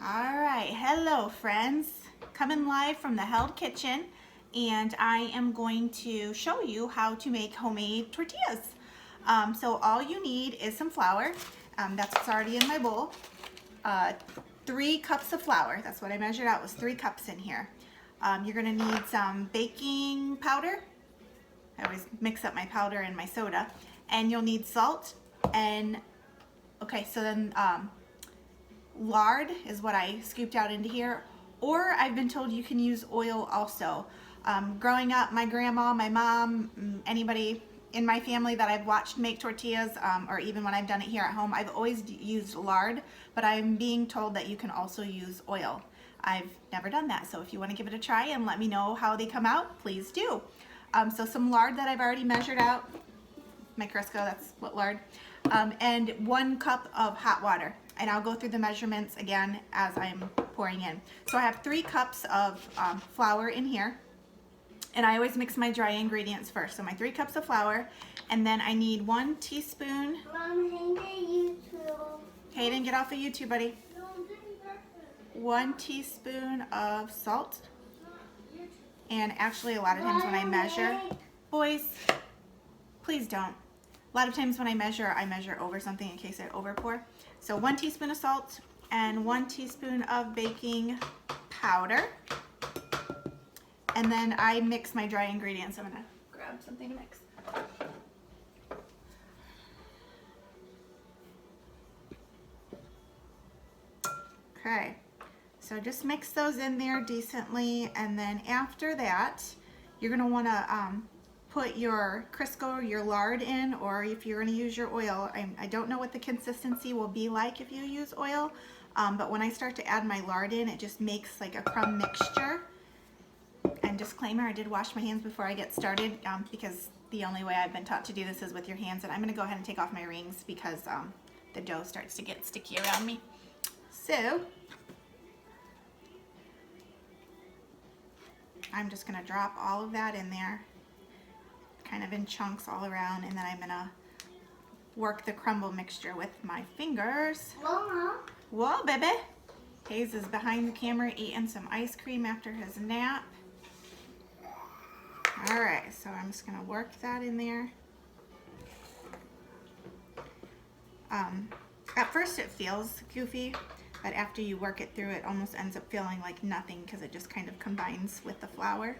All right, hello friends. Coming live from the Held Kitchen, and I am going to show you how to make homemade tortillas. So all you need is some flour. That's what's already in my bowl. 3 cups of flour. That's what I measured out, was 3 cups in here. You're gonna need some baking powder. I always mix up my powder and my soda. And you'll need salt and, okay, so then lard is what I scooped out into here, or I've been told you can use oil also. Growing up, my grandma, my mom, anybody in my family that I've watched make tortillas, or even when I've done it here at home, I've always used lard, but I'm being told that you can also use oil. I've never done that, so if you want to give it a try and let me know how they come out, please do. So some lard that I've already measured out, my Crisco, that's what lard, and 1 cup of hot water. And I'll go through the measurements again as I'm pouring in. So I have 3 cups of flour in here, and I always mix my dry ingredients first. So my 3 cups of flour, and then I need 1 teaspoon. Mom, YouTube. Hayden, get off of YouTube, buddy. 1 teaspoon of salt. And actually, a lot of times when I measure, boys, please don't. A lot of times when I measure over something in case I overpour. So 1 teaspoon of salt and 1 teaspoon of baking powder. And then I mix my dry ingredients. I'm gonna grab something to mix. Okay, so just mix those in there decently, and then after that, you're gonna wanna put your Crisco, your lard in, or if you're gonna use your oil. I don't know what the consistency will be like if you use oil, but when I start to add my lard in, it just makes like a crumb mixture. And disclaimer, I did wash my hands before I get started, because the only way I've been taught to do this is with your hands. And I'm gonna go ahead and take off my rings because the dough starts to get sticky around me. So, I'm just gonna drop all of that in there, kind of in chunks all around, and then I'm gonna work the crumble mixture with my fingers. Mama. Whoa, baby. Hayes is behind the camera eating some ice cream after his nap. All right, so I'm just gonna work that in there. At first it feels goofy, but after you work it through, it almost ends up feeling like nothing because it just kind of combines with the flour.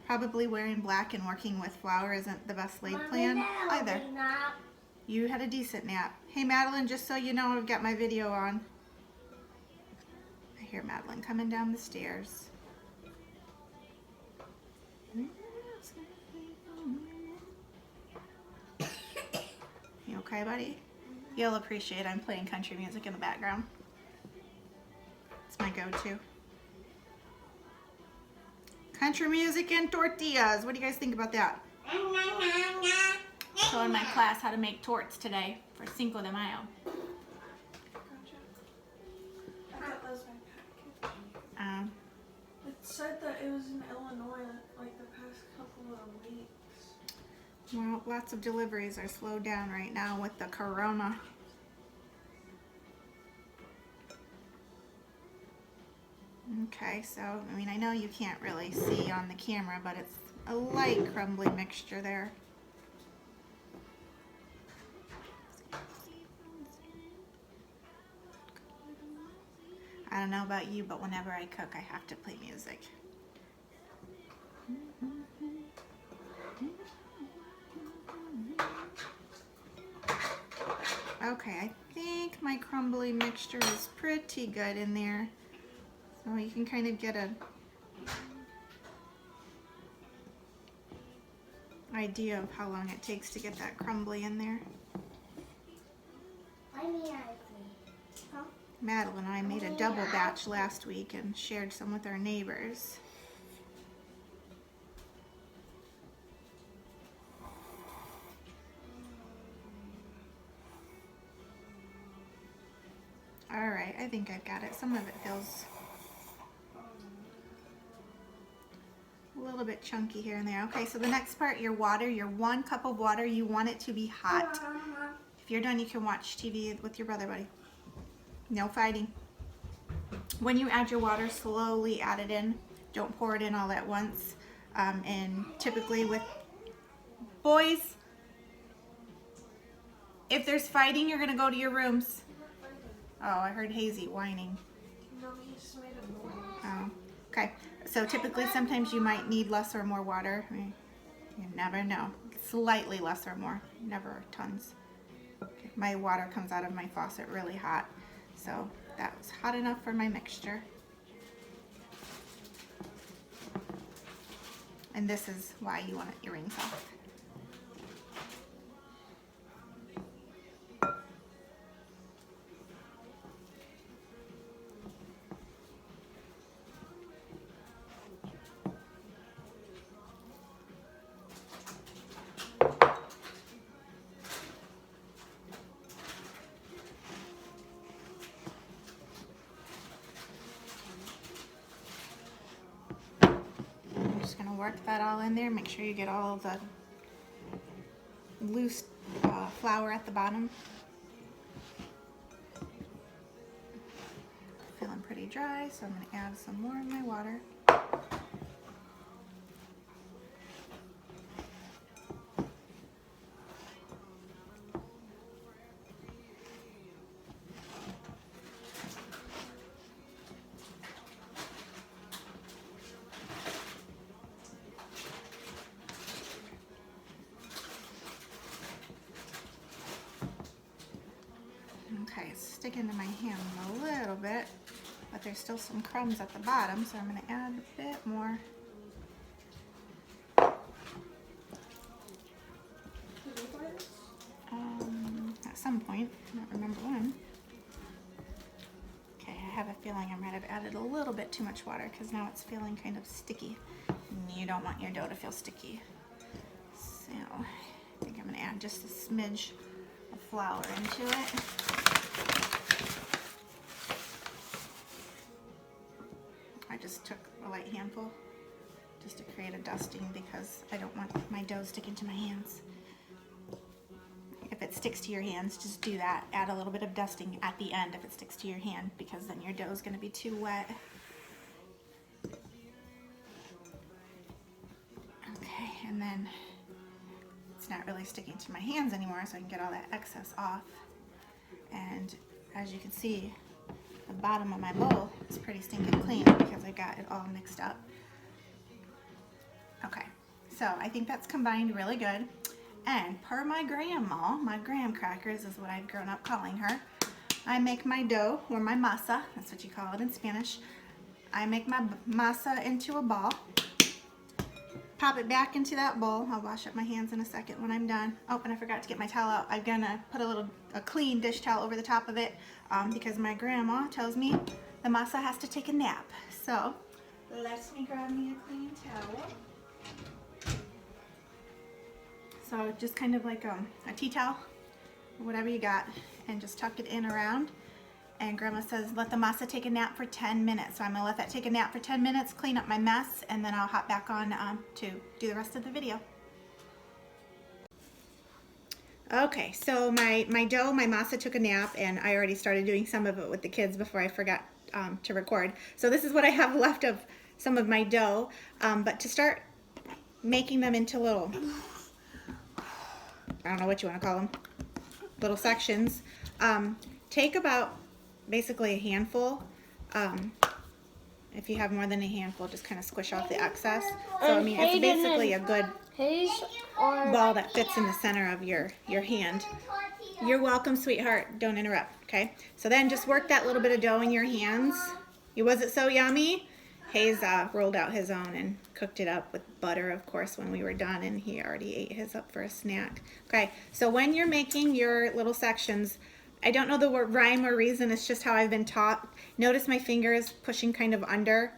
Probably wearing black and working with flour isn't the best laid plan either. You had a decent nap. Hey Madeline, just so you know, I've got my video on. I hear Madeline coming down the stairs. You okay, buddy? You'll appreciate I'm playing country music in the background. It's my go-to. Country music and tortillas. What do you guys think about that? Showing my class how to make torts today for Cinco de Mayo. Gotcha. I thought that was my package. It said that it was in Illinois like the past couple of weeks. Well, lots of deliveries are slowed down right now with the corona. Okay, so, I mean, I know you can't really see on the camera, but it's a light crumbly mixture there. I don't know about you, but whenever I cook, I have to play music. Okay, I think my crumbly mixture is pretty good in there. So you can kind of get an idea of how long it takes to get that crumbly in there. Madeline and I made a double batch last week and shared some with our neighbors. All right, I think I've got it. Some of it feels a little bit chunky here and there. Okay, so the next part, your water, your 1 cup of water, you want it to be hot. If you're done, you can watch TV with your brother, buddy. No fighting. When you add your water, slowly add it in. Don't pour it in all at once. And typically with boys, if there's fighting, you're gonna go to your rooms. Oh, I heard Hazy whining. No, he just made a noise. Oh, okay. So typically, sometimes you might need less or more water. I mean, you never know. Slightly less or more, never tons. Okay. My water comes out of my faucet really hot, so that was hot enough for my mixture. And this is why you want your rings off. Just gonna work that all in there. Make sure you get all of the loose flour at the bottom. Feeling pretty dry, so I'm gonna add some more of my water. Okay, it's sticking to my hand a little bit, but there's still some crumbs at the bottom, so I'm going to add a bit more. At some point, I don't remember when. Okay, I have a feeling I might have added a little bit too much water because now it's feeling kind of sticky. And you don't want your dough to feel sticky. So, I think I'm going to add just a smidge of flour into it. I just took a light handful just to create a dusting because I don't want my dough sticking to my hands. If it sticks to your hands, just do that. Add a little bit of dusting at the end if it sticks to your hand because then your dough is going to be too wet. Okay, and then it's not really sticking to my hands anymore, so I can get all that excess off. And as you can see, the bottom of my bowl is pretty stinking clean because I got it all mixed up. Okay, so I think that's combined really good. And per my grandma, my graham crackers is what I've grown up calling her, I make my dough, or my masa, that's what you call it in Spanish. I make my masa into a ball, pop it back into that bowl. I'll wash up my hands in a second when I'm done. Oh, and I forgot to get my towel out. I'm gonna put a clean dish towel over the top of it because my grandma tells me the masa has to take a nap. So let me grab me a clean towel. So just kind of like a tea towel, or whatever you got, and just tuck it in around. And Grandma says let the masa take a nap for 10 minutes. So I'm gonna let that take a nap for 10 minutes, clean up my mess, and then I'll hop back on to do the rest of the video. Okay, so my dough, my masa took a nap, and I already started doing some of it with the kids before I forgot to record. So this is what I have left of some of my dough, but to start making them into little, I don't know what you want to call them, little sections. Take about basically a handful. If you have more than a handful, just kind of squish off the excess. So I mean, it's basically a good ball that fits in the center of your hand. You're welcome, sweetheart. Don't interrupt, okay? So then just work that little bit of dough in your hands. Was it so yummy? Hayes rolled out his own and cooked it up with butter, of course, when we were done, and he already ate his up for a snack. Okay, so when you're making your little sections, I don't know the word rhyme or reason, it's just how I've been taught. Notice my fingers pushing kind of under,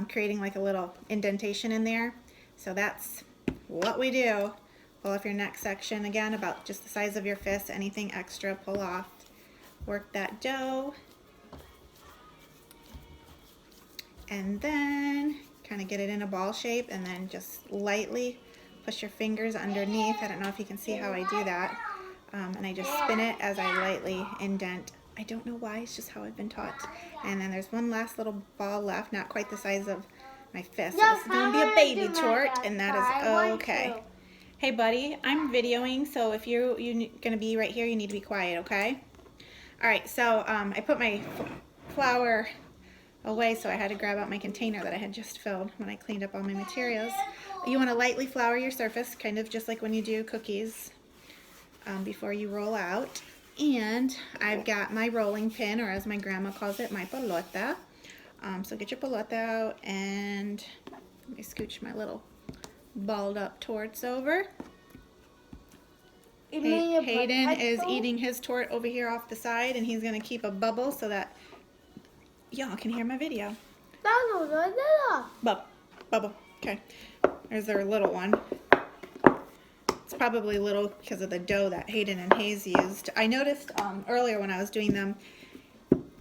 creating like a little indentation in there. So that's what we do. Pull off your next section, again, about just the size of your fist, anything extra, pull off. Work that dough. And then kind of get it in a ball shape, and then just lightly push your fingers underneath. I don't know if you can see how I do that. And I just spin it as I lightly indent. I don't know why, it's just how I've been taught. And then there's one last little ball left, not quite the size of my fist. So this is going to be a baby tort, and that is okay. Hey buddy, I'm videoing, so if you're going to be right here, you need to be quiet, okay? Alright, so I put my flour away, so I had to grab out my container that I had just filled when I cleaned up all my materials. You want to lightly flour your surface, kind of just like when you do cookies before you roll out. And I've got my rolling pin, or as my grandma calls it, my pelota. So get your pelota out, and let me scooch my little balled up torts over. Hayden is eating his tort over here off the side, and he's going to keep a bubble so that y'all can hear my video. Bubble. Okay. There's their little one. It's probably little because of the dough that Hayden and Hayes used. I noticed earlier when I was doing them,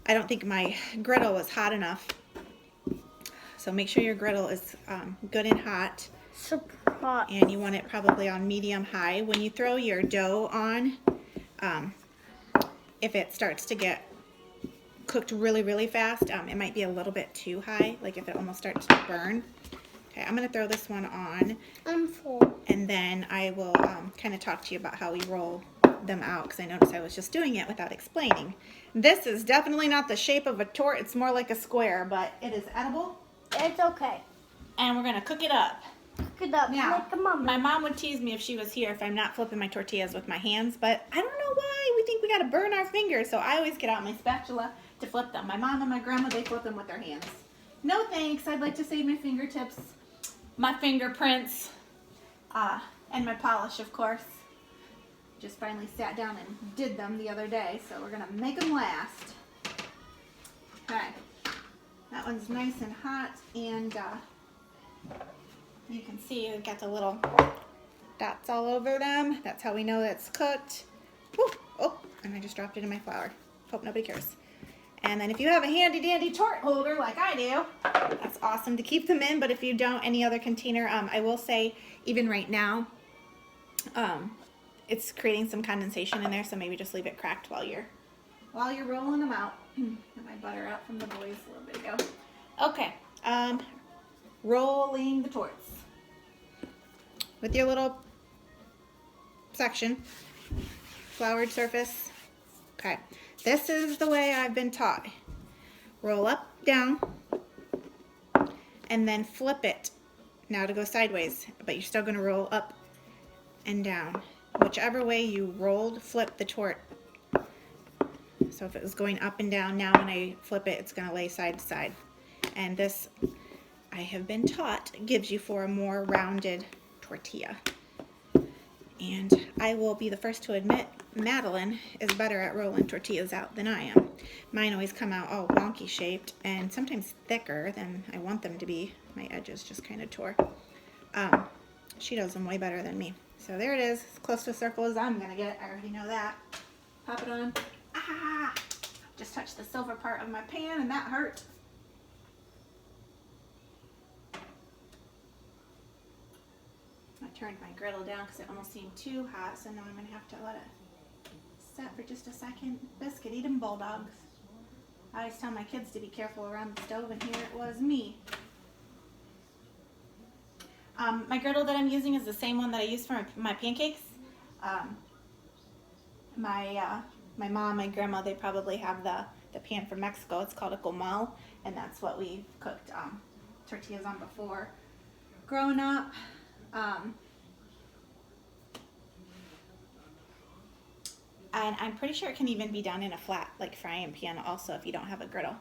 I don't think my griddle was hot enough. So make sure your griddle is good and hot. And you want it probably on medium high. When you throw your dough on, if it starts to get cooked really, really fast, it might be a little bit too high, like if it almost starts to burn. Okay, I'm going to throw this one on, and then I will kind of talk to you about how we roll them out, because I noticed I was just doing it without explaining. This is definitely not the shape of a tort, it's more like a square, but it is edible. It's okay. And we're going to cook it up. Cook it up Now, like a mama. my mom would tease me if she was here if I'm not flipping my tortillas with my hands, but I don't know why we think we got to burn our fingers, so I always get out my spatula to flip them. My mom and my grandma, they flip them with their hands. No thanks, I'd like to save my fingertips, my fingerprints, and my polish, of course. Just finally sat down and did them the other day, so we're gonna make them last. Okay, that one's nice and hot, and you can see we've got the little dots all over them. That's how we know it's cooked. Woo! Oh, and I just dropped it in my flour. Hope nobody cares. And then if you have a handy dandy tort holder like I do, that's awesome to keep them in, but if you don't, any other container, I will say even right now, it's creating some condensation in there, so maybe just leave it cracked while you're rolling them out. Got my butter out from the boys a little bit ago. Okay, rolling the torts. With your little section, floured surface. Okay, this is the way I've been taught. Roll up, down, and then flip it. Now to go sideways, but you're still going to roll up and down. Whichever way you rolled, flip the tort. So if it was going up and down, now when I flip it, it's going to lay side to side. And this, I have been taught, gives you for a more rounded tortilla. And I will be the first to admit, Madeline is better at rolling tortillas out than I am. Mine always come out all wonky shaped and sometimes thicker than I want them to be. My edges just kind of tore. She does them way better than me. So there it is, as close to a circle as I'm gonna get. I already know that. Pop it on. Ah! Just touched the silver part of my pan and that hurt. I turned my griddle down because it almost seemed too hot, so now I'm gonna have to let it set for just a second. Biscuit eating bulldogs. I always tell my kids to be careful around the stove, and here it was me. My griddle that I'm using is the same one that I use for my pancakes. My mom, my grandma, they probably have the pan from Mexico. It's called a comal, and that's what we've cooked tortillas on before. Growing up, and I'm pretty sure it can even be done in a flat, like frying pan also if you don't have a griddle.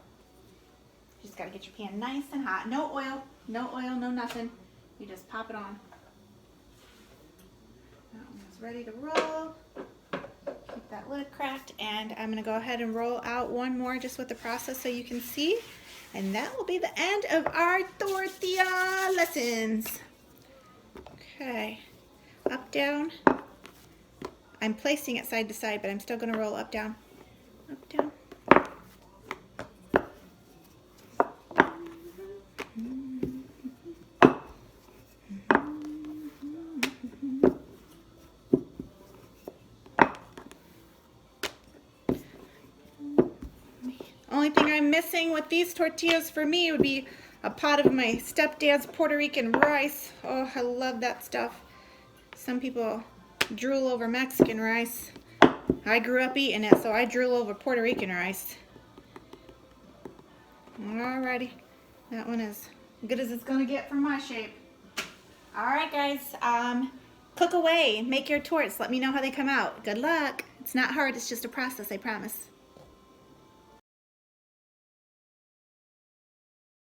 You just gotta get your pan nice and hot. No oil, no nothing. You just pop it on. That one's ready to roll. Keep that lid cracked, and I'm gonna go ahead and roll out one more just with the process so you can see. And that will be the end of our tortilla lessons. Okay, up, down. I'm placing it side to side, but I'm still gonna roll up, down, up, down. only thing I'm missing with these tortillas for me would be a pot of my stepdad's Puerto Rican rice. Oh, I love that stuff. Some people drool over Mexican rice. I grew up eating it, so I drool over Puerto Rican rice. Alrighty, that one is good as it's gonna get for my shape. Alright guys, cook away, make your torts, let me know how they come out. Good luck. It's not hard, it's just a process, I promise.